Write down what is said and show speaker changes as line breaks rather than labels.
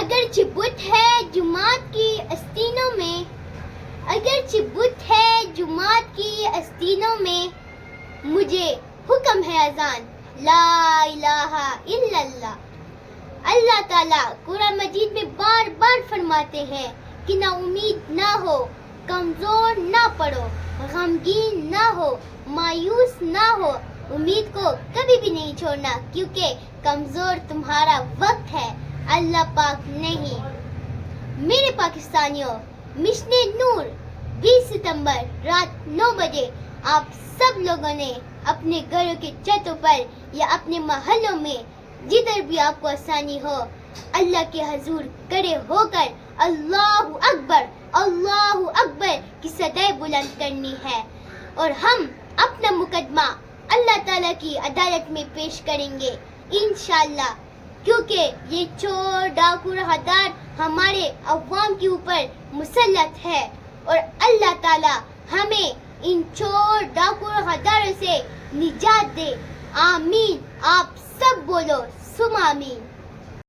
اگرچہ بت ہے جماعت کی آستینوں میں، اگرچہ بت ہے جماعت کی آستینوں میں، مجھے حکم ہے اذان لا الہ الا اللہ۔ اللہ تعالیٰ قرآن مجید میں بار بار فرماتے ہیں کہ نا امید نہ ہو، کمزور نہ پڑو، غمگین نہ ہو، مایوس نہ ہو، امید کو کبھی بھی نہیں چھوڑنا، کیونکہ کمزور تمہارا وقت ہے، اللہ پاک نہیں۔ میرے پاکستانیوں، مشن نور 20 ستمبر رات 9 بجے آپ سب لوگوں نے اپنے گھروں کی چھتوں پر یا اپنے محلوں میں جدھر بھی آپ کو آسانی ہو، اللہ کے حضور کھڑے ہو کر اللہ اکبر کی صدائے بلند کرنی ہے، اور ہم اپنا مقدمہ اللہ تعالیٰ کی عدالت میں پیش کریں گے انشاءاللہ، کیونکہ یہ چور ڈاکو راہدار ہمارے عوام کے اوپر مسلط ہے، اور اللہ تعالیٰ ہمیں ان چور ڈاکو راہداروں سے نجات دے۔ آمین۔ آپ سب بولو ثم آمین۔